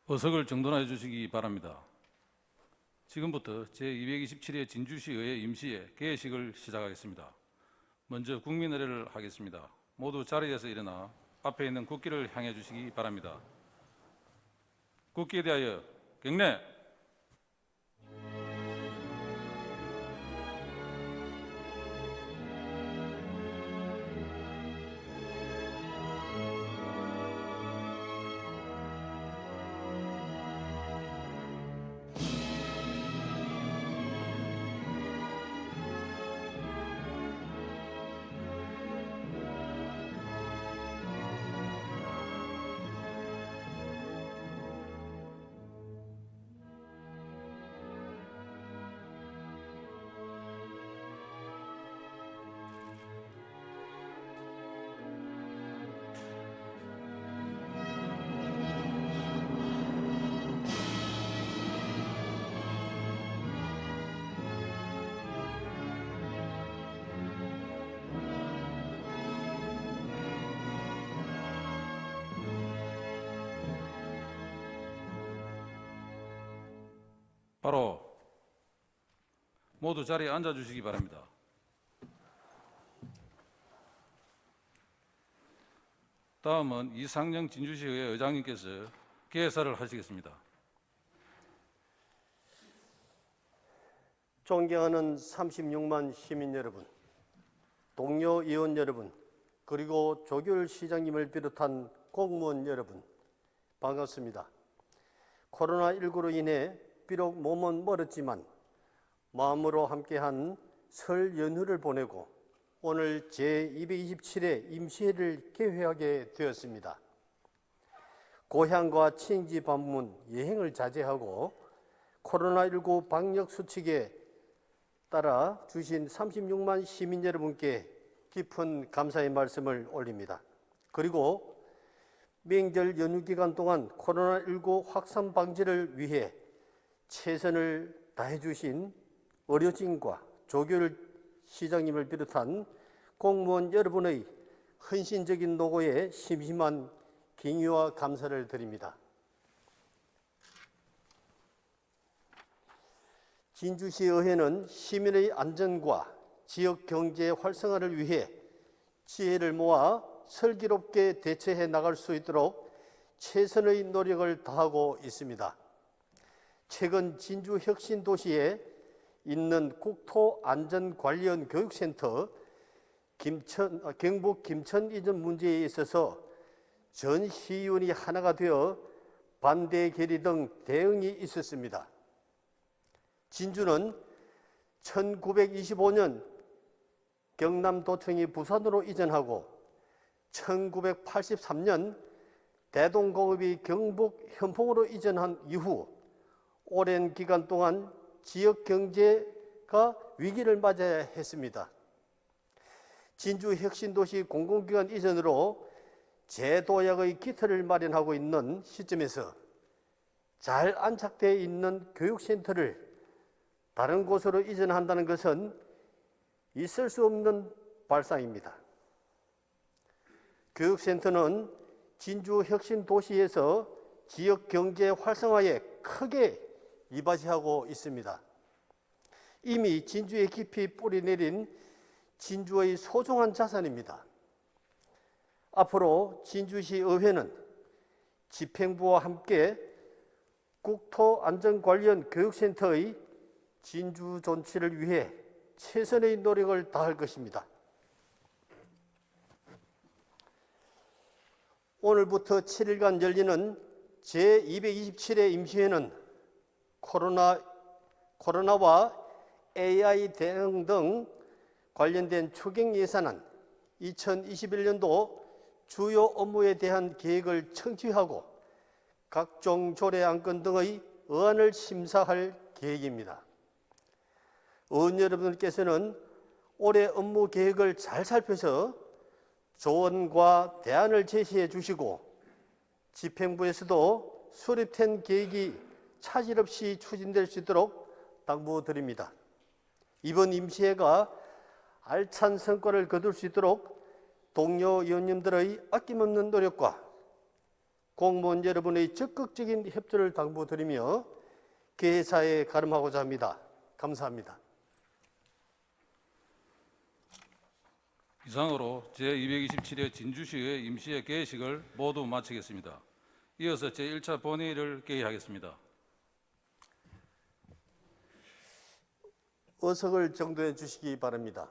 의석을 정돈해 주시기 바랍니다. 지금부터 제227회 진주시의회 임시회 개회식을 시작하겠습니다. 먼저 국민의례를 하겠습니다. 모두 자리에서 일어나 앞에 있는 국기를 향해 주시기 바랍니다. 국기에 대하여 경례! 바로 모두 자리에 앉아 주시기 바랍니다. 다음은 이상영 진주시의회 의장님께서 개회사를 하시겠습니다. 존경하는 36만 시민 여러분, 동료 의원 여러분, 그리고 조규열 시장님을 비롯한 공무원 여러분, 반갑습니다. 코로나19로 인해 비록 몸은 멀었지만 마음으로 함께한 설 연휴를 보내고 오늘 제227회 임시회를 개회하게 되었습니다. 고향과 친지 방문, 여행을 자제하고 코로나19 방역 수칙에 따라 주신 36만 시민 여러분께 깊은 감사의 말씀을 올립니다. 그리고 명절 연휴 기간 동안 코로나19 확산 방지를 위해 최선을 다해 주신 의료진과 조규열 시장님을 비롯한 공무원 여러분의 헌신적인 노고에 심심한 경의와 감사를 드립니다. 진주시의회는 시민의 안전과 지역 경제 활성화를 위해 지혜를 모아 슬기롭게 대처해 나갈 수 있도록 최선의 노력을 다하고 있습니다. 최근 진주 혁신도시에 있는 국토안전관리원 교육센터 경북 김천 이전 문제에 있어서 전 시의원이 하나가 되어 반대 결의 등 대응이 있었습니다. 진주는 1925년 경남도청이 부산으로 이전하고 1983년 대동공업이 경북 현풍으로 이전한 이후 오랜 기간 동안 지역 경제가 위기를 맞아야 했습니다. 진주 혁신도시 공공기관 이전으로 재도약의 기틀을 마련하고 있는 시점에서 잘 안착되어 있는 교육센터를 다른 곳으로 이전한다는 것은 있을 수 없는 발상입니다. 교육센터는 진주 혁신도시에서 지역 경제 활성화에 크게 이바지하고 있습니다. 이미 진주에 깊이 뿌리 내린 진주의 소중한 자산입니다. 앞으로 진주시 의회는 집행부와 함께 국토안전관리원 교육센터의 진주 존치를 위해 최선의 노력을 다할 것입니다. 오늘부터 7일간 열리는 제227회 임시회는 코로나와 AI 대응 등 관련된 추경 예산안 2021년도 주요 업무에 대한 계획을 청취하고 각종 조례 안건 등의 의안을 심사할 계획입니다. 의원 여러분께서는 올해 업무 계획을 잘 살펴서 조언과 대안을 제시해 주시고 집행부에서도 수립된 계획이 차질 없이 추진될 수 있도록 당부드립니다. 이번 임시회가 알찬 성과를 거둘 수 있도록 동료 의원님들의 아낌없는 노력과 공무원 여러분의 적극적인 협조를 당부드리며 개사에 가름하고자 합니다. 감사합니다. 이상으로 제227회 진주시의 임시회 개회식을 모두 마치겠습니다. 이어서 제1차 본회의를 개의하겠습니다. 어석을 정도해 주시기 바랍니다.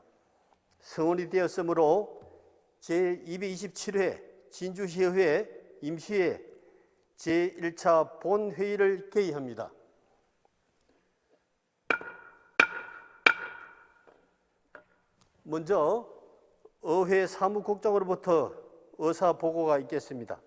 성원이 되었으므로 제227회 진주시의회 임시회 제1차 본회의를 개의합니다. 먼저 의회 사무국장으로부터 의사 보고가 있겠습니다.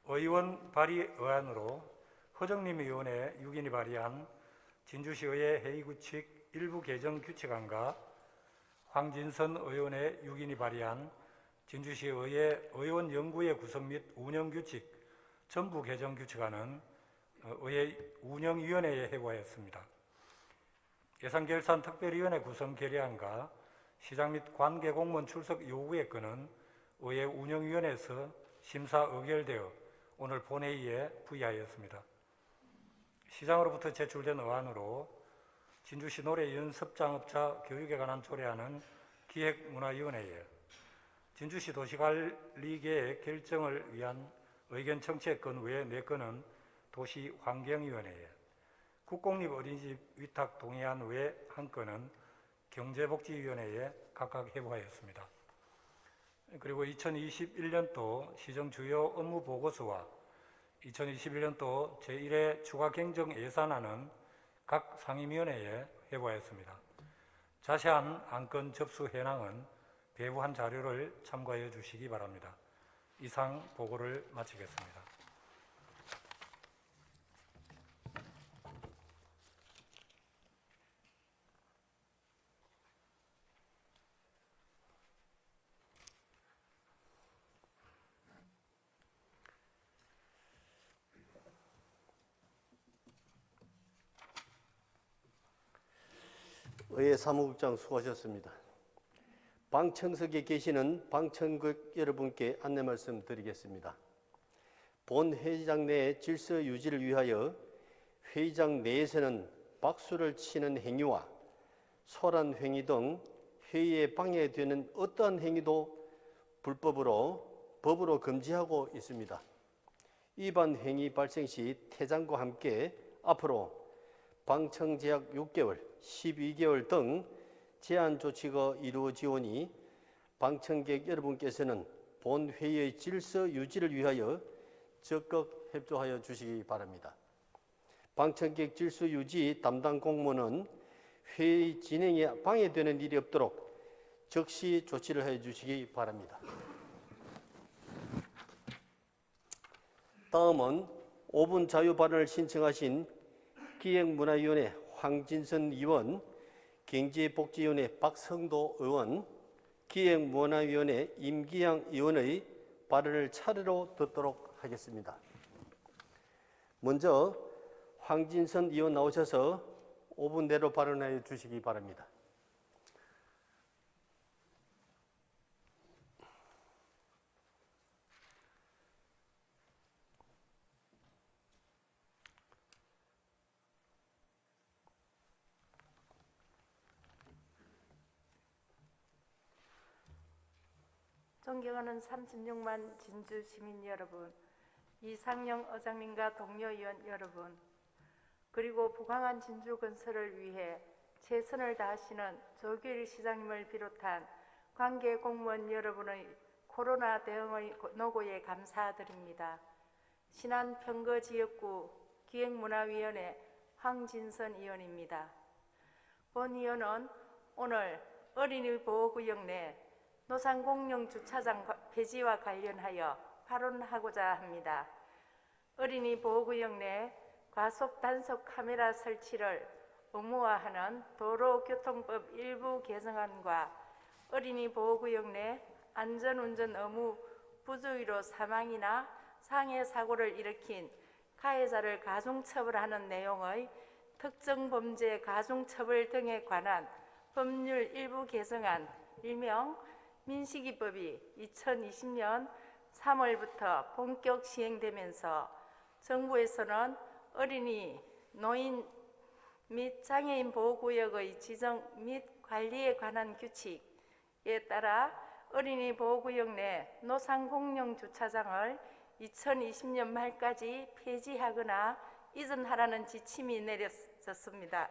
의원 발의의안으로 허정림 의원의 6인이 발의한 진주시의회 회의규칙 일부 개정 규칙안과 황진선 의원의 6인이 발의한 진주시의회 의원 연구회 구성 및 운영 규칙 전부 개정 규칙안은 의회 운영위원회에 회부하였습니다. 예산결산 특별위원회 구성 결의안과 시장 및 관계 공무원 출석 요구의 건은 의회 운영위원회에서 심사 의결되어 오늘 본회의에 부의하였습니다. 시장으로부터 제출된 의안으로 진주시 노래 연습장업자 교육에 관한 조례안은 기획문화위원회에, 진주시 도시관리계획 결정을 위한 의견 청취의 건 외 4건은 도시환경위원회에, 국공립 어린이집 위탁 동의안 외 1건은 경제복지위원회에 각각 회부하였습니다. 그리고 2021년도 시정 주요 업무 보고서와 2021년도 제1회 추가 경정 예산안은 각 상임위원회에 회부하였습니다. 자세한 안건 접수 현황은 배부한 자료를 참고하여 주시기 바랍니다. 이상 보고를 마치겠습니다. 의회 사무국장 수고하셨습니다. 방청석에 계시는 방청객 여러분께 안내 말씀 드리겠습니다. 본 회의장 내 질서 유지를 위하여 회의장 내에서는 박수를 치는 행위와 소란 행위 등 회의에 방해되는 어떠한 행위도 법으로 금지하고 있습니다. 위반 행위 발생 시 퇴장과 함께 앞으로 방청제약 6개월, 12개월 등 제한 조치가 이루어지오니 방청객 여러분께서는 본 회의의 질서 유지를 위하여 적극 협조하여 주시기 바랍니다. 방청객 질서 유지 담당 공무원은 회의 진행에 방해되는 일이 없도록 적시 조치를 해 주시기 바랍니다. 다음은 5분 자유 발언을 신청하신 기획문화위원회 황진선 의원, 경제복지위원회 박성도 의원, 기획문화위원회 임기양 의원의 발언을 차례로 듣도록 하겠습니다. 먼저 황진선 의원 나오셔서 5분 내로 발언해 주시기 바랍니다. 존경하는 36만 진주 시민 여러분, 이상영 의장님과 동료 의원 여러분, 그리고 부강한 진주 건설을 위해 최선을 다하시는 조규일 시장님을 비롯한 관계 공무원 여러분의 코로나 대응의 노고에 감사드립니다. 신안 평거지역구 기획문화위원회 황진선 의원입니다. 본 의원은 오늘 어린이 보호구역 내 노상공용 주차장 폐지와 관련하여 발언하고자 합니다. 어린이 보호구역 내 과속 단속 카메라 설치를 의무화하는 도로교통법 일부 개정안과 어린이 보호구역 내 안전운전 의무 부주의로 사망이나 상해 사고를 일으킨 가해자를 가중처벌하는 내용의 특정범죄 가중처벌 등에 관한 법률 일부 개정안, 일명 민식이법이 2020년 3월부터 본격 시행되면서 정부에서는 어린이, 노인 및 장애인 보호구역의 지정 및 관리에 관한 규칙에 따라 어린이 보호구역 내 노상공용 주차장을 2020년 말까지 폐지하거나 이전하라는 지침이 내려졌습니다.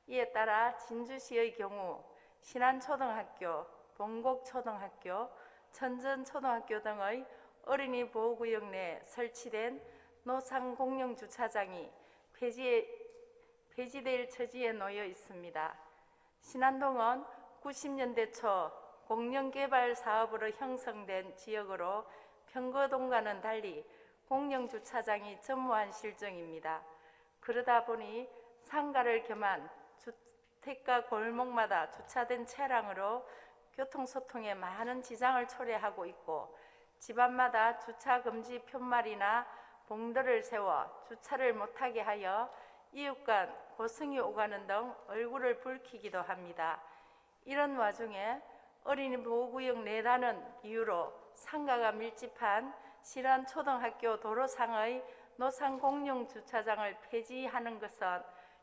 이에 따라 진주시의 경우 신안초등학교, 봉곡초등학교, 천전초등학교 등의 어린이 보호구역 내 설치된 노상공용주차장이 폐지될 처지에 놓여 있습니다. 신안동은 90년대 초 공영개발 사업으로 형성된 지역으로 평거동과는 달리 공영주차장이 전무한 실정입니다. 그러다 보니 상가를 겸한 주택가 골목마다 주차된 차량으로 교통소통에 많은 지장을 초래하고 있고, 집안마다 주차금지 푯말이나 봉도를 세워 주차를 못하게 하여 이웃 간 고성이 오가는 등 얼굴을 붉히기도 합니다. 이런 와중에 어린이 보호구역 내라는 이유로 상가가 밀집한 실안초등학교 도로상의 노상공용 주차장을 폐지하는 것은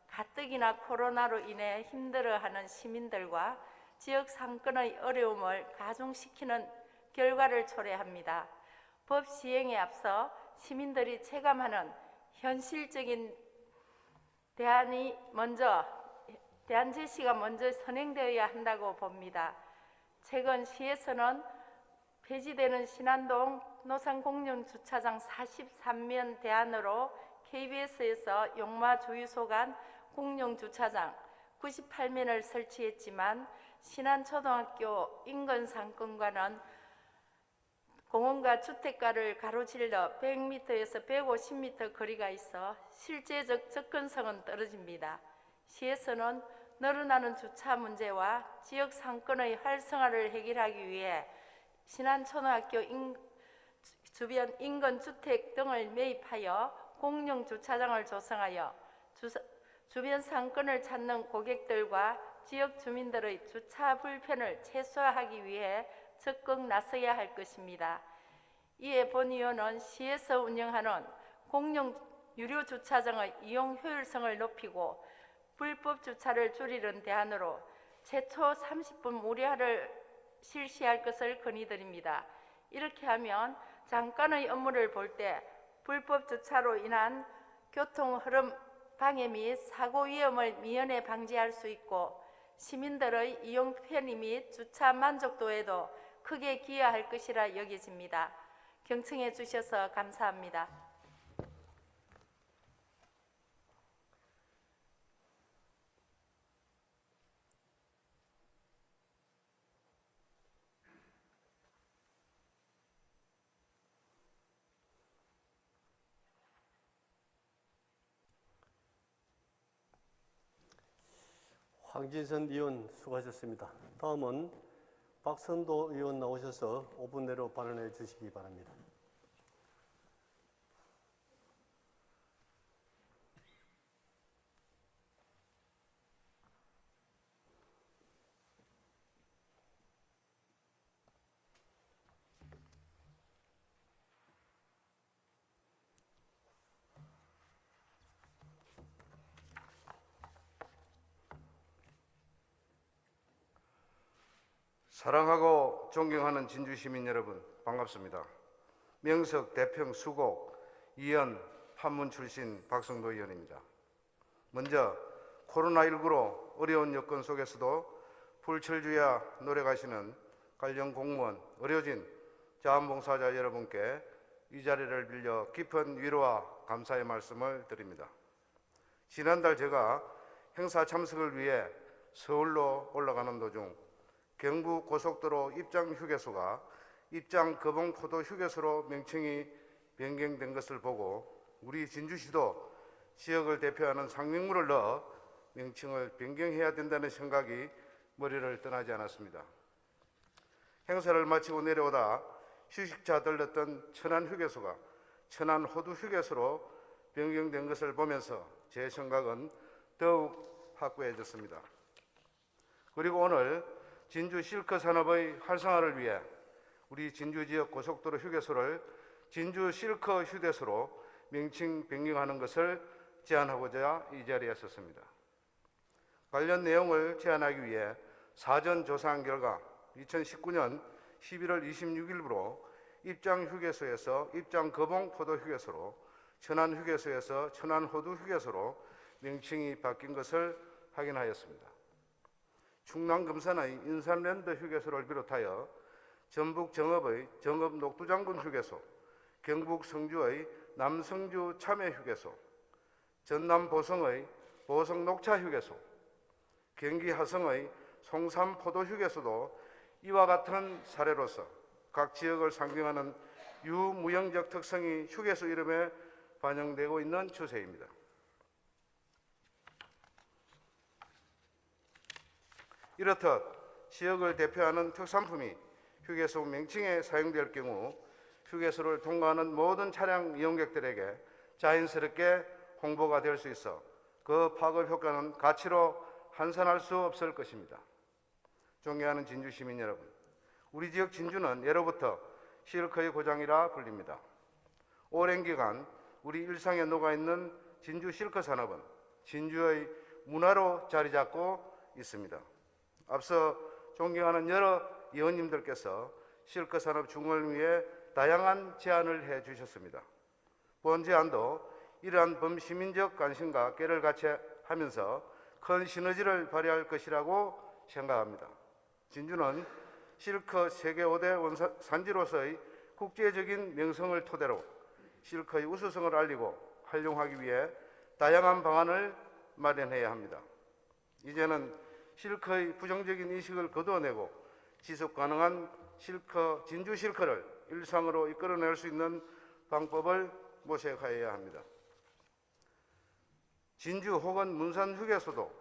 가뜩이나 코로나로 인해 힘들어하는 시민들과 지역 상권의 어려움을 가중시키는 결과를 초래합니다. 법 시행에 앞서 시민들이 체감하는 현실적인 대안 제시가 먼저 선행되어야 한다고 봅니다. 최근 시에서는 폐지되는 신안동 노상공용주차장 43면 대안으로 KBS에서 용마 주유소 간 공용주차장 98면을 설치했지만 신안초등학교 인근 상권과는 공원과 주택가를 가로질러 100m에서 150m 거리가 있어 실제적 접근성은 떨어집니다. 시에서는 늘어나는 주차 문제와 지역 상권의 활성화를 해결하기 위해 신안초등학교 주변 인근 주택 등을 매입하여 공용 주차장을 조성하여 주변 상권을 찾는 고객들과 지역 주민들의 주차 불편을 최소화하기 위해 적극 나서야 할 것입니다. 이에 본 의원은 시에서 운영하는 공용 유료 주차장의 이용 효율성을 높이고 불법 주차를 줄이는 대안으로 최초 30분 무료화를 실시할 것을 건의드립니다. 이렇게 하면 잠깐의 업무를 볼 때 불법 주차로 인한 교통 흐름 방해 및 사고 위험을 미연에 방지할 수 있고 시민들의 이용 편의 및 주차 만족도에도 크게 기여할 것이라 여겨집니다. 경청해 주셔서 감사합니다. 황진선 의원 수고하셨습니다. 다음은 박선도 의원 나오셔서 5분 내로 발언해 주시기 바랍니다. 사랑하고 존경하는 진주 시민 여러분, 반갑습니다. 명석, 대평, 수곡, 이연, 판문 출신 박성도 의원입니다. 먼저 코로나19로 어려운 여건 속에서도 불철주야 노력하시는 관련 공무원, 의료진, 자원봉사자 여러분께 이 자리를 빌려 깊은 위로와 감사의 말씀을 드립니다. 지난달 제가 행사 참석을 위해 서울로 올라가는 도중 경부 고속도로 입장 휴게소가 입장 거봉 포도 휴게소로 명칭이 변경된 것을 보고 우리 진주시도 지역을 대표하는 상명물을 넣어 명칭을 변경해야 된다는 생각이 머리를 떠나지 않았습니다. 행사를 마치고 내려오다 휴식차 들렀던 천안휴게소가 천안호두휴게소로 변경된 것을 보면서 제 생각은 더욱 확고해졌습니다. 그리고 오늘 진주 실크 산업의 활성화를 위해 우리 진주 지역 고속도로 휴게소를 진주 실크 휴게소로 명칭 변경하는 것을 제안하고자 이 자리에 섰습니다. 관련 내용을 제안하기 위해 사전 조사한 결과 2019년 11월 26일부로 입장 휴게소에서 입장 거봉 포도 휴게소로, 천안 휴게소에서 천안 호두 휴게소로 명칭이 바뀐 것을 확인하였습니다. 충남 금산의 인삼랜드 휴게소를 비롯하여 전북 정읍의 정읍 녹두장군 휴게소, 경북 성주의 남성주 참외 휴게소, 전남 보성의 보성 녹차 휴게소, 경기 하성의 송삼 포도 휴게소도 이와 같은 사례로서 각 지역을 상징하는 유무형적 특성이 휴게소 이름에 반영되고 있는 추세입니다. 이렇듯 지역을 대표하는 특산품이 휴게소 명칭에 사용될 경우 휴게소를 통과하는 모든 차량 이용객들에게 자연스럽게 홍보가 될 수 있어 그 파급 효과는 가치로 환산할 수 없을 것입니다. 존경하는 진주 시민 여러분, 우리 지역 진주는 예로부터 실크의 고장이라 불립니다. 오랜 기간 우리 일상에 녹아있는 진주 실크 산업은 진주의 문화로 자리 잡고 있습니다. 앞서 존경하는 여러 의원님들께서 실크 산업 중흥을 위해 다양한 제안을 해주셨습니다. 본 제안도 이러한 범시민적 관심과 깨를 같이 하면서 큰 시너지를 발휘할 것이라고 생각합니다. 진주는 실크 세계 5대 산지로서의 국제적인 명성을 토대로 실크의 우수성을 알리고 활용하기 위해 다양한 방안을 마련해야 합니다. 이제는 실크의 부정적인 인식을 거두어내고 지속 가능한 진주 실크를 일상으로 이끌어낼 수 있는 방법을 모색하여야 합니다. 진주 혹은 문산 휴게소도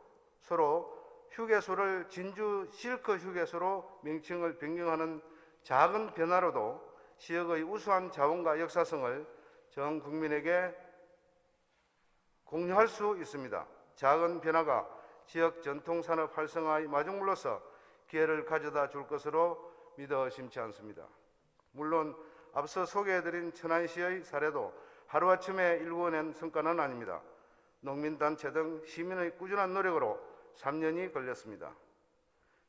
서로 휴게소를 진주 실크 휴게소로 명칭을 변경하는 작은 변화로도 지역의 우수한 자원과 역사성을 전 국민에게 공유할 수 있습니다. 작은 변화가 지역 전통산업 활성화의 마중물로서 기회를 가져다 줄 것으로 믿어 심치 않습니다. 물론 앞서 소개해드린 천안시의 사례도 하루아침에 일궈낸 성과는 아닙니다. 농민단체 등 시민의 꾸준한 노력으로 3년이 걸렸습니다.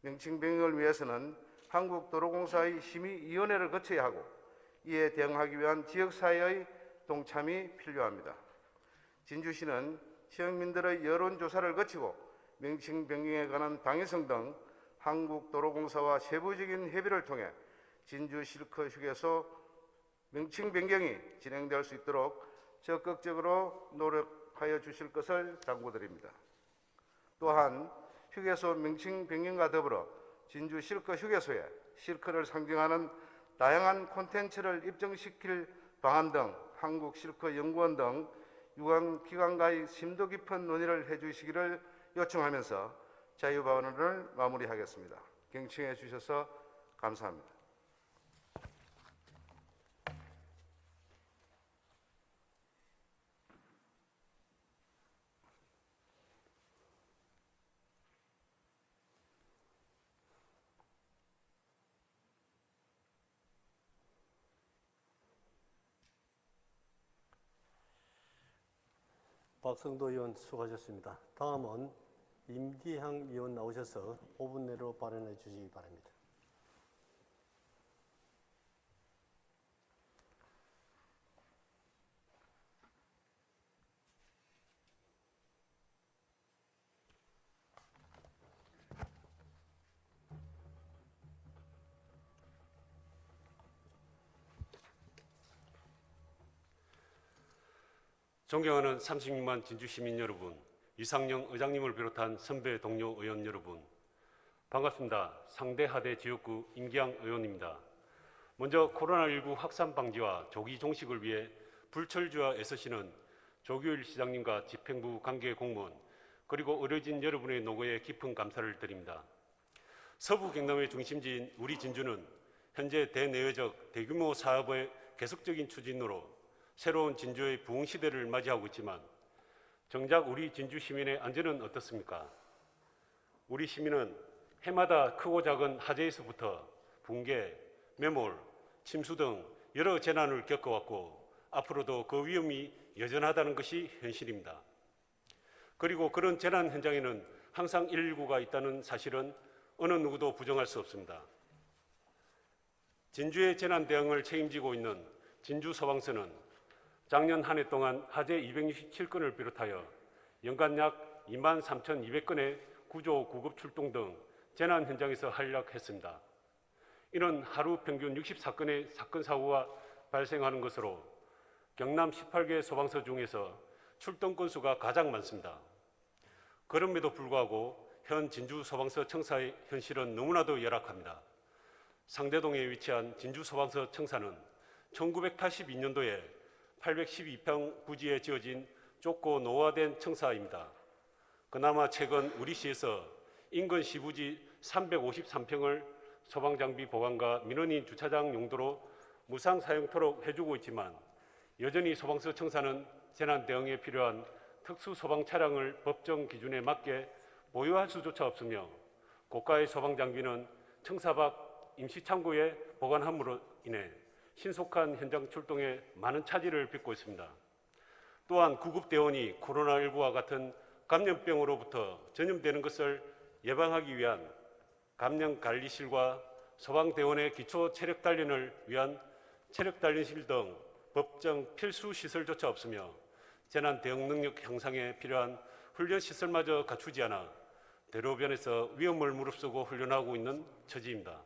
명칭 변경을 위해서는 한국도로공사의 심의위원회를 거쳐야 하고 이에 대응하기 위한 지역사회의 동참이 필요합니다. 진주시는 지역민들의 여론조사를 거치고 명칭 변경에 관한 방해성 등 한국도로공사와 세부적인 협의를 통해 진주 실크 휴게소 명칭 변경이 진행될 수 있도록 적극적으로 노력하여 주실 것을 당부드립니다. 또한 휴게소 명칭 변경과 더불어 진주 실크 휴게소에 실크를 상징하는 다양한 콘텐츠를 입증시킬 방안 등 한국실크연구원 등 유관기관과의 심도 깊은 논의를 해주시기를 요청하면서 자유발언을 마무리하겠습니다. 경청해 주셔서 감사합니다. 박성도 의원 수고하셨습니다. 다음은 임기향 의원 나오셔서 5분 내로 발언해 주시기 바랍니다. 존경하는 36만 진주 시민 여러분, 이상영 의장님을 비롯한 선배 동료 의원 여러분, 반갑습니다. 상대 하대 지역구 임기양 의원입니다. 먼저 코로나19 확산 방지와 조기 종식을 위해 불철주야 애쓰시는 조규일 시장님과 집행부 관계 공무원 그리고 의료진 여러분의 노고에 깊은 감사를 드립니다. 서부 경남의 중심지인 우리 진주는 현재 대내외적 대규모 사업의 계속적인 추진으로 새로운 진주의 부흥 시대를 맞이하고 있지만 정작 우리 진주 시민의 안전은 어떻습니까? 우리 시민은 해마다 크고 작은 화재에서부터 붕괴, 매몰, 침수 등 여러 재난을 겪어왔고 앞으로도 그 위험이 여전하다는 것이 현실입니다. 그리고 그런 재난 현장에는 항상 119가 있다는 사실은 어느 누구도 부정할 수 없습니다. 진주의 재난 대응을 책임지고 있는 진주소방서는 작년 한 해 동안 화재 267건을 비롯하여 연간 약 23,200건의 구조, 구급 출동 등 재난 현장에서 활약했습니다. 이는 하루 평균 64건의 사건 사고가 발생하는 것으로 경남 18개 소방서 중에서 출동 건수가 가장 많습니다. 그럼에도 불구하고 현 진주소방서 청사의 현실은 너무나도 열악합니다. 상대동에 위치한 진주소방서 청사는 1982년도에 812평 부지에 지어진 좁고 노후화된 청사입니다. 그나마 최근 우리 시에서 인근 시부지 353평을 소방장비 보관과 민원인 주차장 용도로 무상 사용토록 해주고 있지만 여전히 소방서 청사는 재난 대응에 필요한 특수 소방 차량을 법정 기준에 맞게 보유할 수조차 없으며 고가의 소방 장비는 청사 밖 임시창고에 보관함으로 인해 신속한 현장 출동에 많은 차질을 빚고 있습니다. 또한 구급대원이 코로나19와 같은 감염병으로부터 전염되는 것을 예방하기 위한 감염관리실과 소방대원의 기초 체력 단련을 위한 체력 단련실 등 법정 필수 시설조차 없으며 재난 대응 능력 향상에 필요한 훈련 시설마저 갖추지 않아 대로변에서 위험을 무릅쓰고 훈련하고 있는 처지입니다.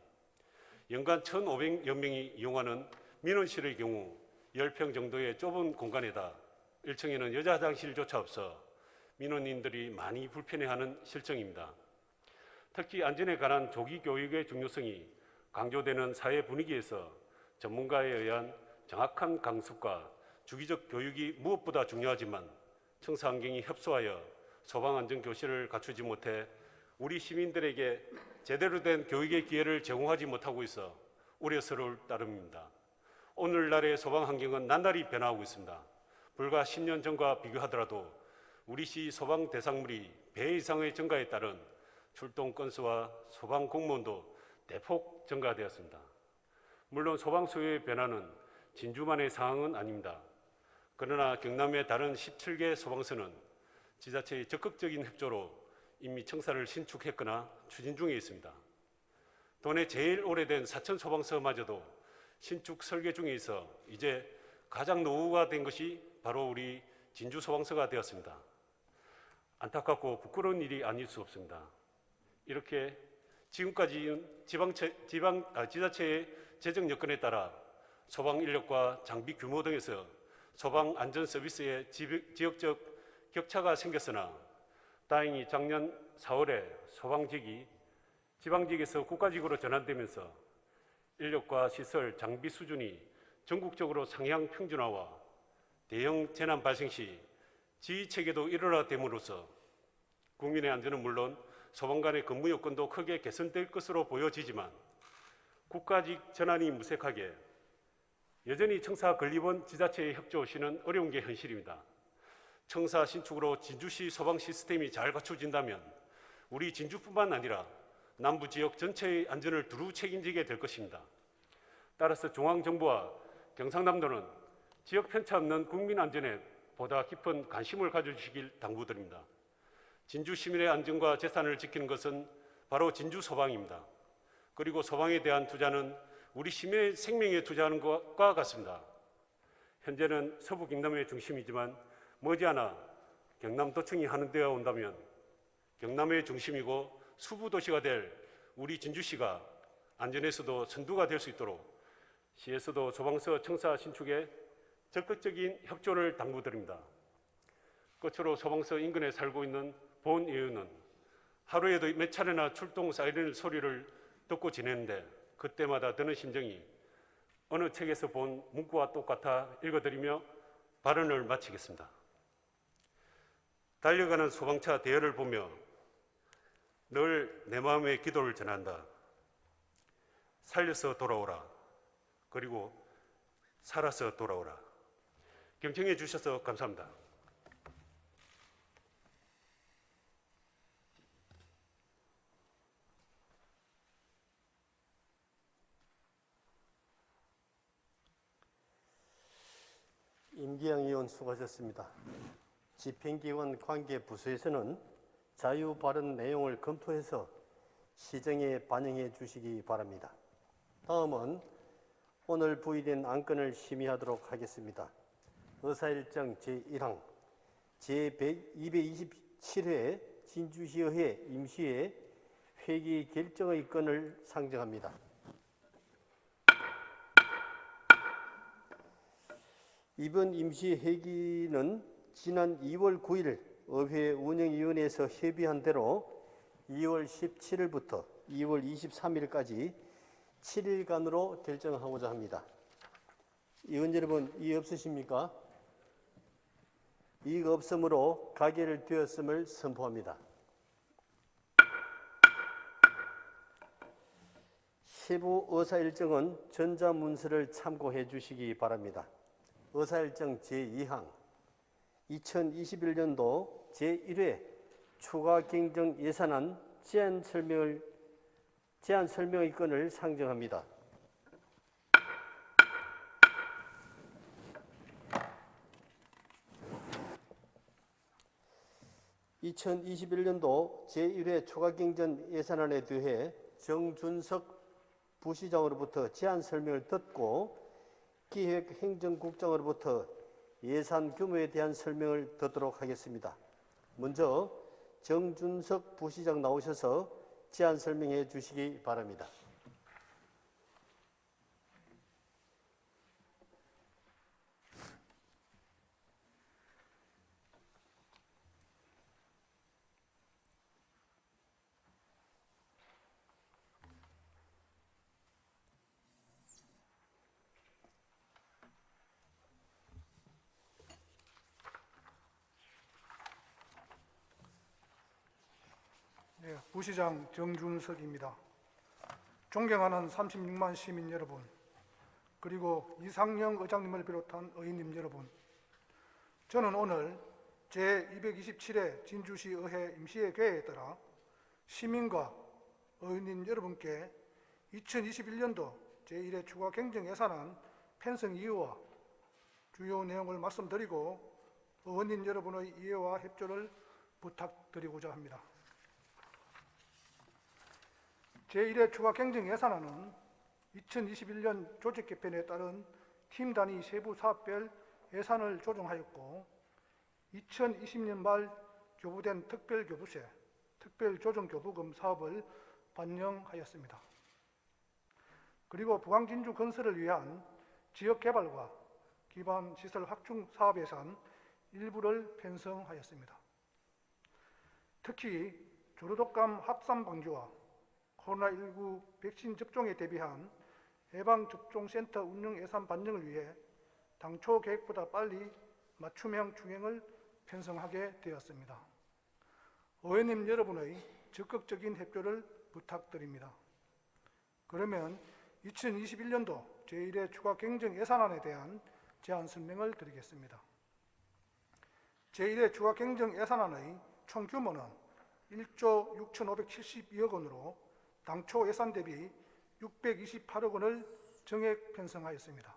연간 1,500여 명이 이용하는 민원실의 경우 10평 정도의 좁은 공간에다 1층에는 여자 화장실조차 없어 민원인들이 많이 불편해하는 실정입니다. 특히 안전에 관한 조기 교육의 중요성이 강조되는 사회 분위기에서 전문가에 의한 정확한 강습과 주기적 교육이 무엇보다 중요하지만 청사 환경이 협소하여 소방안전교실을 갖추지 못해 우리 시민들에게 제대로 된 교육의 기회를 제공하지 못하고 있어 우려스러울 따름입니다. 오늘날의 소방 환경은 나날이 변화하고 있습니다. 불과 10년 전과 비교하더라도 우리 시 소방 대상물이 배 이상의 증가에 따른 출동 건수와 소방 공무원도 대폭 증가되었습니다. 물론 소방 수요의 변화는 진주만의 상황은 아닙니다. 그러나 경남의 다른 17개 소방서는 지자체의 적극적인 협조로 이미 청사를 신축했거나 추진 중에 있습니다. 도내 제일 오래된 사천 소방서마저도 신축 설계 중에 있어 이제 가장 노후가 된 것이 바로 우리 진주 소방서가 되었습니다. 안타깝고 부끄러운 일이 아닐 수 없습니다. 이렇게 지금까지 지자체의 재정 여건에 따라 소방 인력과 장비 규모 등에서 소방 안전 서비스의 지역적 격차가 생겼으나 다행히 작년 4월에 소방직이 지방직에서 국가직으로 전환되면서 인력과 시설, 장비 수준이 전국적으로 상향 평준화와 대형 재난 발생 시 지휘 체계도 일원화됨으로써 국민의 안전은 물론 소방관의 근무 여건도 크게 개선될 것으로 보여지지만 국가직 전환이 무색하게 여전히 청사 건립원 지자체의 협조 없이는 어려운 게 현실입니다. 청사 신축으로 진주시 소방 시스템이 잘 갖춰진다면 우리 진주뿐만 아니라 남부 지역 전체의 안전을 두루 책임지게 될 것입니다. 따라서 중앙정부와 경상남도는 지역 편차 없는 국민 안전에 보다 깊은 관심을 가져주시길 당부드립니다. 진주 시민의 안전과 재산을 지키는 것은 바로 진주 소방입니다. 그리고 소방에 대한 투자는 우리 시민의 생명에 투자하는 것과 같습니다. 현재는 서부 경남의 중심이지만 머지않아 경남도청이 하는 데가 온다면 경남의 중심이고 수부도시가 될 우리 진주시가 안전에서도 선두가 될 수 있도록 시에서도 소방서 청사 신축에 적극적인 협조를 당부드립니다. 끝으로 소방서 인근에 살고 있는 본 의원은 하루에도 몇 차례나 출동 사이렌 소리를 듣고 지내는데 그때마다 드는 심정이 어느 책에서 본 문구와 똑같아 읽어드리며 발언을 마치겠습니다. 달려가는 소방차 대열을 보며 늘 내 마음의 기도를 전한다. 살려서 돌아오라. 그리고 살아서 돌아오라. 경청해 주셔서 감사합니다. 임기영 의원 수고하셨습니다. 집행기관 관계 부서에서는 자유 발언 내용을 검토해서 시정에 반영해 주시기 바랍니다. 다음은 오늘 부의된 안건을 심의하도록 하겠습니다. 의사일정 제1항 제227회 진주시의회 임시회 회기 결정의 건을 상정합니다. 이번 임시회기는 지난 2월 9일 의회 운영위원회에서 협의한 대로 2월 17일부터 2월 23일까지 7일간으로 결정하고자 합니다. 의원 여러분, 이의 없으십니까? 이의가 없으므로 가결을 되었음을 선포합니다. 세부 의사일정은 전자문서를 참고해 주시기 바랍니다. 의사일정 제2항 2021년도 제1회 추가 경정 예산안 제안 설명의 건을 상정합니다. (2021년도) 제1회 추가 경정 예산안에 대해 정준석 부시장으로부터 제안 설명을 듣고 기획행정국장으로부터 예산 규모에 대한 설명을 듣도록 하겠습니다. 먼저 정준석 부시장 나오셔서 제안 설명해 주시기 바랍니다. 네, 부시장 정준석입니다. 존경하는 36만 시민 여러분, 그리고 이상영 의장님을 비롯한 의원님 여러분, 저는 오늘 제227회 진주시 의회 임시회 개회에 따라 시민과 의원님 여러분께 2021년도 제1회 추가 경정 예산안 편성 이유와 주요 내용을 말씀드리고 의원님 여러분의 이해와 협조를 부탁드리고자 합니다. 제1회 추가 경정 예산안은 2021년 조직 개편에 따른 팀 단위 세부 사업별 예산을 조정하였고 2020년 말 교부된 특별교부세, 특별조정교부금 사업을 반영하였습니다. 그리고 부강진주 건설을 위한 지역개발과 기반시설 확충 사업 예산 일부를 편성하였습니다. 특히 조류독감 확산 방지와 코로나19 백신 접종에 대비한 예방접종센터 운영 예산 반영을 위해 당초 계획보다 빨리 맞춤형 충행을 편성하게 되었습니다. 의원님 여러분의 적극적인 협조를 부탁드립니다. 그러면 2021년도 제1회 추가 경정 예산안에 대한 제안 설명을 드리겠습니다. 제1회 추가 경정 예산안의 총 규모는 1조 6,572억 원으로 당초 예산 대비 628억 원을 정액 편성하였습니다.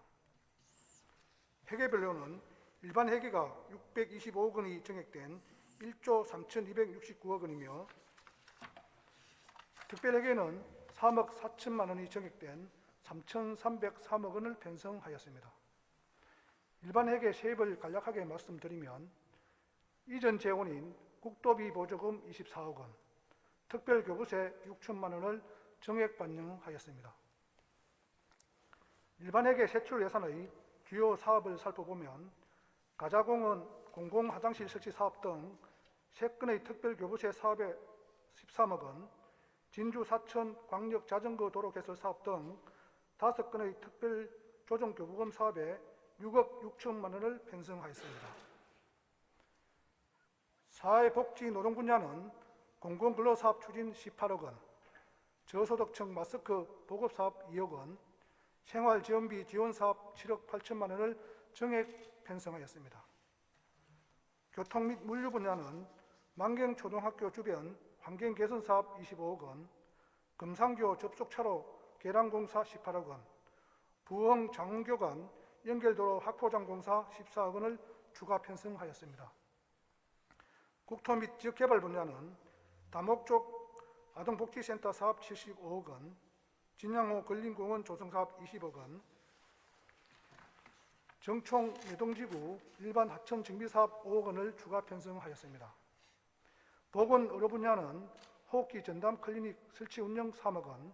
회계별로는 일반 회계가 625억 원이 정액된 1조 3,269억 원이며 특별회계는 3억 4천만 원이 정액된 3,303억 원을 편성하였습니다. 일반 회계 세입을 간략하게 말씀드리면 이전 재원인 국도비 보조금 24억 원, 특별교부세 6천만 원을 정액 반영하였습니다. 일반 회계 세출 예산의 주요 사업을 살펴보면 가자공원 공공화장실 설치 사업 등 3건의 특별교부세 사업에 13억 원, 진주 사천 광역 자전거 도로 개설 사업 등 5건의 특별 조정교부금 사업에 6억 6천만 원을 편성하였습니다. 사회복지 노동 분야는 공공근로사업 추진 18억 원, 저소득층 마스크 보급사업 2억 원, 생활지원비 지원사업 7억 8천만 원을 정액 편성하였습니다. 교통 및 물류 분야는 만경초등학교 주변 환경개선사업 25억 원, 금상교 접속차로 계량공사 18억 원, 부흥 장흥교간 연결도로 확포장공사 14억 원을 추가 편성하였습니다. 국토 및 지역개발 분야는 다목적 아동복지센터 사업 75억 원, 진양호 근린공원 조성사업 20억 원, 정총 매동지구 일반 하천 정비사업 5억 원을 추가 편성하였습니다. 보건의료 분야는 호흡기 전담 클리닉 설치 운영 3억 원,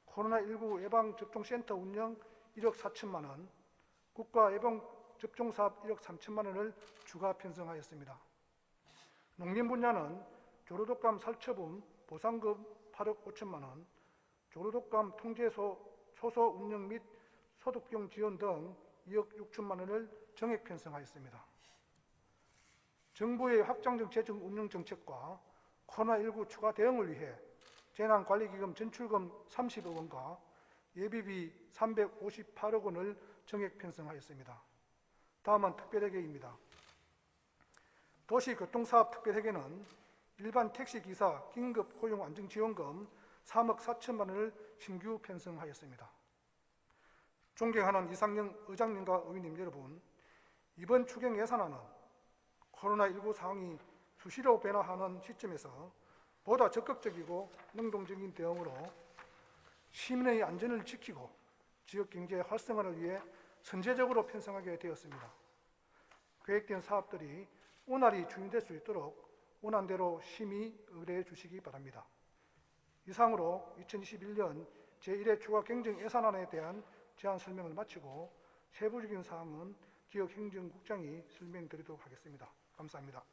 코로나19 예방접종센터 운영 1억 4천만 원, 국가 예방접종사업 1억 3천만 원을 추가 편성하였습니다. 농림 분야는 조류독감 살처분 보상금 8억 5천만 원, 조류독감 통제소 초소 운영 및 소득비용 지원 등 2억 6천만 원을 정액 편성하였습니다. 정부의 확장적 재정 운영 정책과 코로나19 추가 대응을 위해 재난관리기금 전출금 30억 원과 예비비 358억 원을 정액 편성하였습니다. 다음은 특별회계입니다. 도시교통사업 특별회계는 일반 택시기사 긴급 고용 안정지원금 3억 4천만 원을 신규 편성하였습니다. 존경하는 이상영 의장님과 의원님 여러분, 이번 추경 예산안은 코로나19 상황이 수시로 변화하는 시점에서 보다 적극적이고 능동적인 대응으로 시민의 안전을 지키고 지역경제 활성화를 위해 선제적으로 편성하게 되었습니다. 계획된 사업들이 원활히 추진될 수 있도록 원안대로 심의 의뢰해 주시기 바랍니다. 이상으로 2021년 제1회 추가 경정 예산안에 대한 제안 설명을 마치고 세부적인 사항은 기획행정국장이 설명드리도록 하겠습니다. 감사합니다.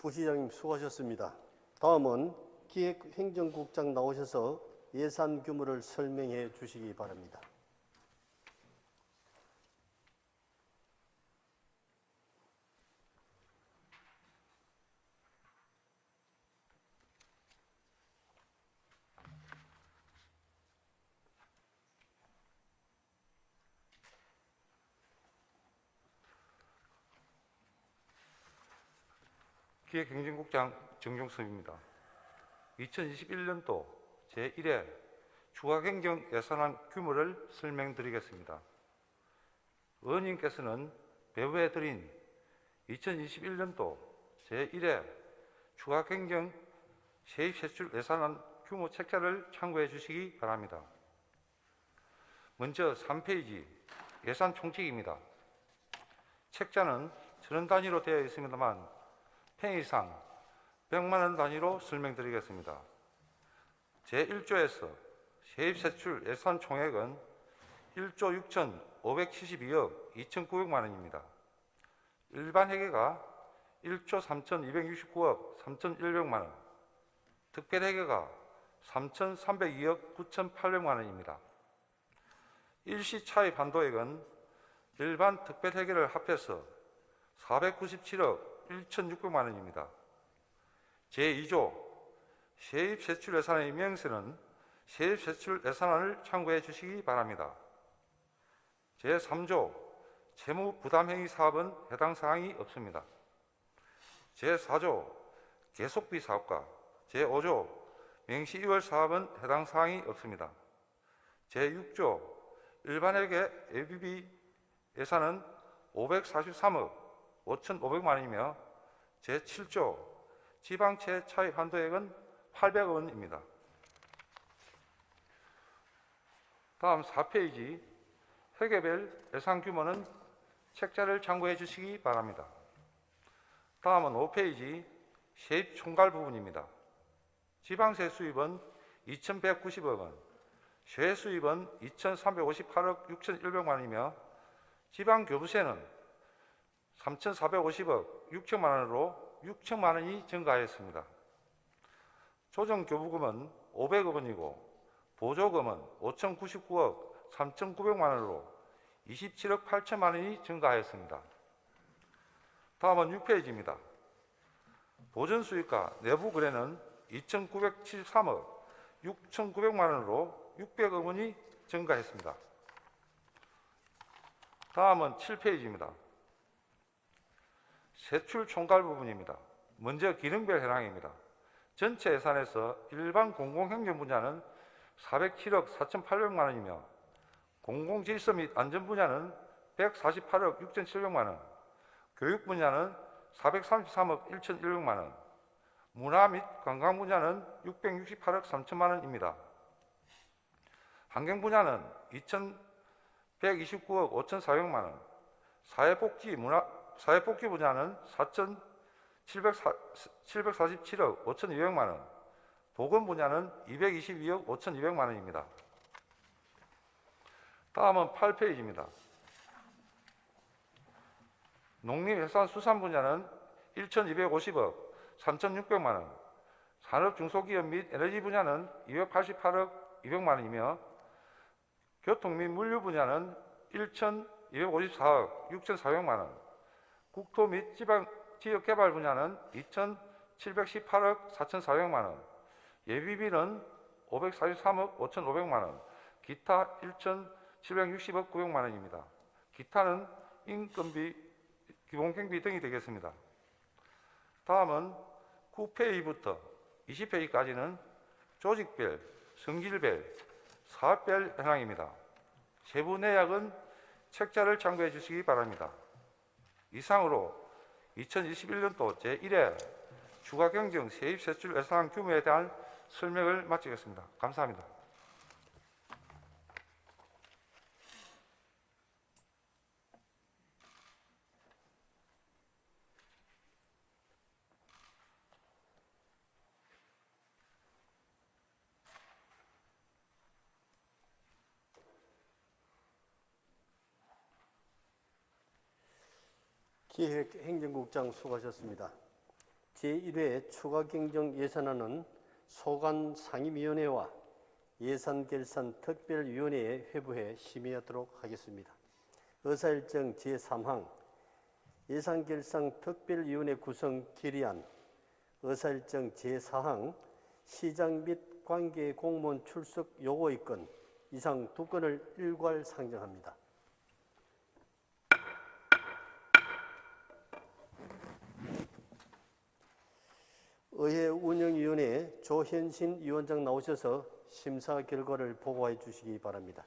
부시장님 수고하셨습니다. 다음은 기획행정국장 나오셔서 예산 규모를 설명해 주시기 바랍니다. 기획행정국장 정종섭입니다. 2021년도 제1회 추가경정 예산안 규모를 설명드리겠습니다. 의원님께서는 배부해드린 2021년도 제1회 추가경정 세입세출 예산안 규모 책자를 참고해 주시기 바랍니다. 먼저 3페이지 예산 총칙입니다. 책자는 천원 단위로 되어 있습니다만 편의상 100만 원 단위로 설명드리겠습니다. 제1조에서 세입세출 예산 총액은 1조 6,572억 2,900만 원입니다. 일반 회계가 1조 3,269억 3,100만 원, 특별회계가 3,302억 9,800만 원입니다. 일시 차입 한도액은 일반 특별회계를 합해서 497억 1,600만 원입니다. 제2조 세입세출 예산의 명세는 세입세출 예산안을 참고해 주시기 바랍니다. 제3조 채무부담행위 사업은 해당 사항이 없습니다. 제4조 계속비 사업과 제5조 명시이월 사업은 해당 사항이 없습니다. 제6조 일반회계 예비비 예산은 543억 5,500만 원이며 제7조 지방채 차입 한도액은 800억 원입니다. 다음 4페이지 회계별 예산 규모는 책자를 참고해 주시기 바랍니다. 다음은 5페이지 세입 총괄 부분입니다. 지방세 수입은 2,190억 원, 세외 수입은 2,358억 6,100만 원이며 지방교부세는 3,450억 6천만 원으로 6천만 원이 증가하였습니다. 조정교부금은 500억 원이고 보조금은 5,099억 3,900만 원으로 27억 8천만 원이 증가하였습니다. 다음은 6페이지입니다. 보전수익과 내부거래는 2,973억 6,900만 원으로 600억 원이 증가했습니다. 다음은 7페이지입니다. 세출 총괄 부분입니다. 먼저 기능별 현황입니다. 전체 예산에서 일반 공공행정 분야는 407억 4,800만 원이며 공공질서 및 안전 분야는 148억 6,700만 원, 교육 분야는 433억 1,100만 원, 문화 및 관광 분야는 668억 3천만 원입니다. 환경 분야는 2,129억 5,400만 원, 사회복지 분야는 4,747억 5,200만 원, 보건 분야는 222억 5,200만 원입니다. 다음은 8페이지입니다. 농림해산수산 분야는 1,250억 3,600만 원, 산업중소기업 및 에너지 분야는 288억 200만 원이며 교통 및 물류 분야는 1,254억 6,400만 원, 국토 및 지역개발 분야는 2,718억 4,400만 원, 예비비는 543억 5,500만 원, 기타 1,760억 900만 원입니다. 기타는 인건비, 기본경비 등이 되겠습니다. 다음은 9페이지부터 20페이지까지는 조직별, 성질별, 사업별 현황입니다. 세부 내역은 책자를 참고해 주시기 바랍니다. 이상으로 2021년도 제1회 추가경정 세입세출 예산 규모에 대한 설명을 마치겠습니다. 감사합니다. 기획행정국장 수고하셨습니다. 제1회 추가경정 예산안은 소관상임위원회와 예산결산특별위원회에 회부해 심의하도록 하겠습니다. 의사일정 제3항 예산결산특별위원회 구성 결의안, 의사일정 제4항 시장 및 관계공무원 출석 요구의 건 이상 2건을 일괄 상정합니다. 의회 운영위원회 조현신 위원장 나오셔서 심사 결과를 보고해 주시기 바랍니다.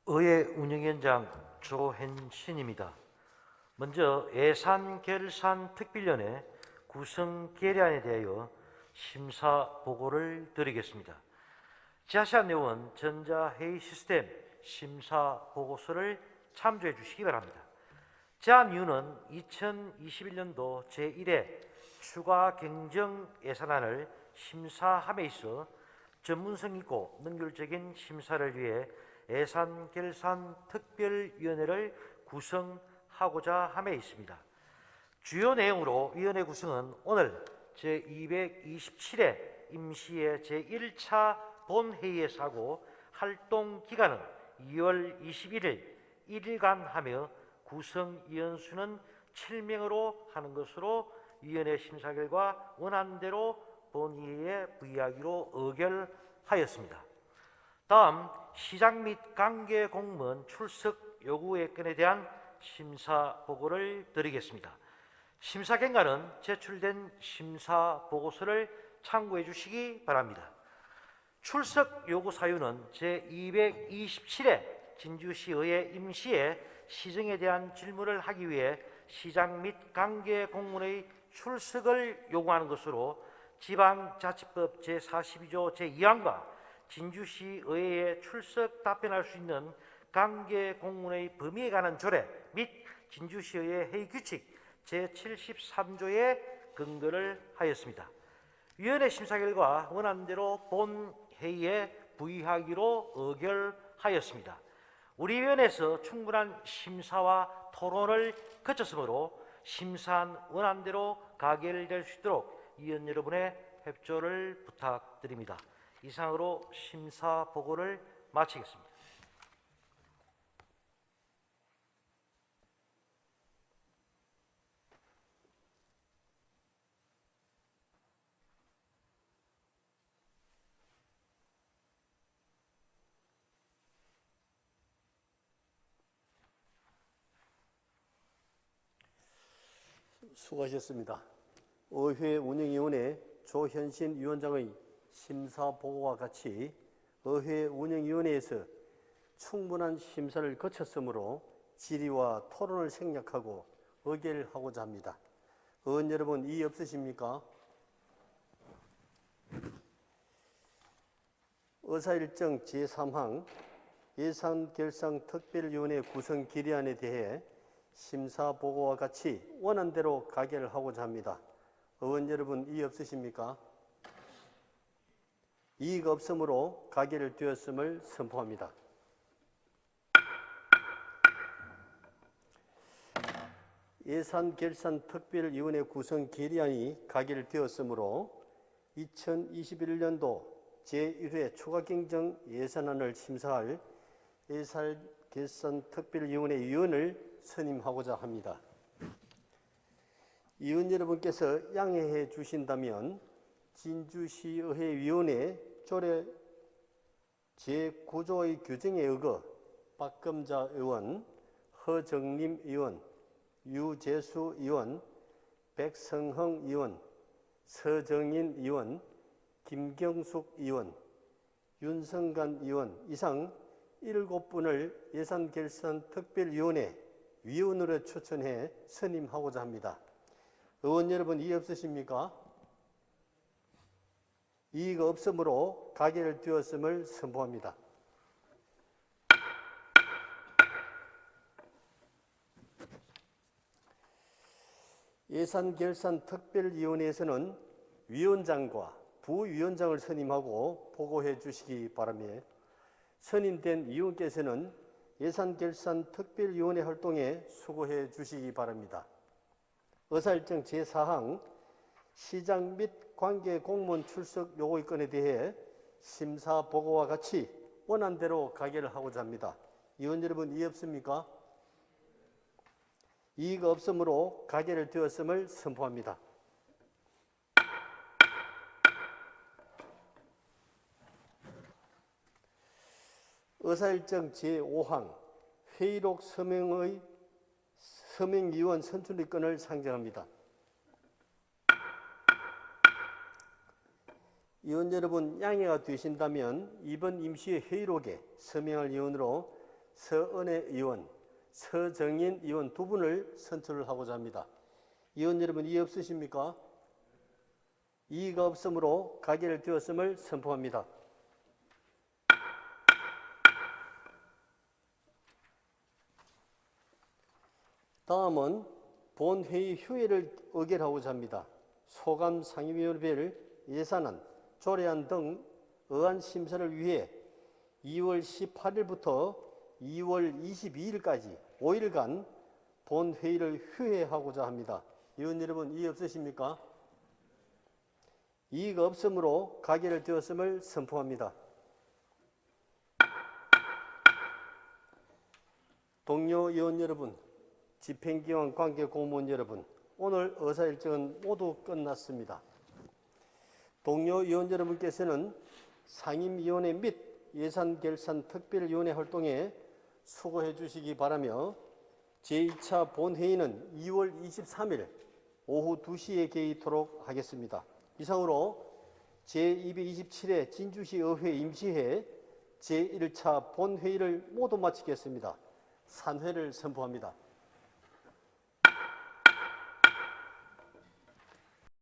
의회 운영위원장 조현신입니다. 먼저 예산결산특별위원회 구성 결의안에 대하여 심사 보고를 드리겠습니다. 자세한 내용은 전자회의 시스템 심사 보고서를 참조해 주시기 바랍니다. 제안 이유는 2021년도 제1회 추가 경정 예산안을 심사함에 있어 전문성 있고 능률적인 심사를 위해 예산결산특별위원회를 구성하고자 함에 있습니다. 주요 내용으로 위원회 구성은 오늘 제227회 임시회 제1차 본회의에서 하고 활동 기간은 2월 21일 1일간 하며 구성위원 수는 7명으로 하는 것으로 위원회 심사 결과 원안대로 본회의에 부의하기로 의결하였습니다. 다음 시장 및 관계공무원 출석 요구의 건에 대한 심사 보고를 드리겠습니다. 심사 경과는 제출된 심사 보고서를 참고해 주시기 바랍니다. 출석 요구 사유는 제227회 진주시의회 임시의 시정에 대한 질문을 하기 위해 시장 및 관계 공무원의 출석을 요구하는 것으로 지방자치법 제42조 제2항과 진주시의회에 출석 답변할 수 있는 관계 공무원의 범위에 관한 조례 및 진주시의회 회의 규칙 제73조에 근거를 하였습니다. 위원회 심사 결과 원안대로 본 회의에 부의하기로 의결하였습니다. 우리 위원회에서 충분한 심사와 토론을 거쳤으므로 심사한 원안대로 가결될 수 있도록 위원 여러분의 협조를 부탁드립니다. 이상으로 심사 보고를 마치겠습니다. 수고하셨습니다. 의회 운영위원회 조현신 위원장의 심사 보고와 같이 의회 운영위원회에서 충분한 심사를 거쳤으므로 질의와 토론을 생략하고 의결하고자 합니다. 의원 여러분, 이의 없으십니까? 의사일정 제3항 예산결상특별위원회 구성 결의안에 대해 심사 보고와 같이 원안대로 가결하고자 합니다. 의원 여러분, 이의 없으십니까? 이의가 없으므로 가결되었음을 선포합니다. 예산결산특별위원회 구성 결의안이 가결되었으므로 2021년도 제1회 추가경정 예산안을 심사할 예산결산특별위원회 위원을 선임하고자 합니다. 위원 여러분께서 양해해 주신다면 진주시의회 위원회 조례 제9조의 규정에 의거 박금자 의원, 허정림 의원, 유재수 의원, 백성흥 의원, 서정인 의원, 김경숙 의원, 윤성간 의원 이상 7분을 예산결산특별위원회 위원으로 추천해 선임하고자 합니다. 의원 여러분, 이의 없으십니까? 이의가 없으므로 가결되었음을 선포합니다. 예산결산특별위원회에서는 위원장과 부위원장을 선임하고 보고해 주시기 바라며 선임된 위원께서는 예산결산특별위원회 활동에 수고해 주시기 바랍니다. 의사일정 제4항 시장 및 관계 공무원 출석 요구 건에 대해 심사 보고와 같이 원안대로 가결하고자 합니다. 위원 여러분, 이의 없습니까? 이의가 없으므로 가결되었음을 선포합니다. 의사일정 제5항 회의록 서명위원 선출의 건을 상정합니다. 위원 여러분, 양해가 되신다면 이번 임시 회의록에 서명할 위원으로 서은혜 의원, 서정인 의원 두 분을 선출하고자 합니다. 위원 여러분, 이의 없으십니까? 이의가 없으므로 가결되었음을 선포합니다. 다음은 본회의 휴회를 의결하고자 합니다. 소감 상임위원회별 예산안, 조례안 등 의안 심사를 위해 2월 18일부터 2월 22일까지 5일간 본회의를 휴회하고자 합니다. 위원 여러분, 이의 없으십니까? 이의가 없으므로 가결되었음을 선포합니다. 동료 위원 여러분, 집행기관 관계 공무원 여러분, 오늘 의사일정은 모두 끝났습니다. 동료 위원 여러분께서는 상임위원회 및 예산결산특별위원회 활동에 수고해 주시기 바라며 제2차 본회의는 2월 23일 오후 2시에 개의토록 하겠습니다. 이상으로 제227회 진주시의회 임시회 제1차 본회의를 모두 마치겠습니다. 산회를 선포합니다.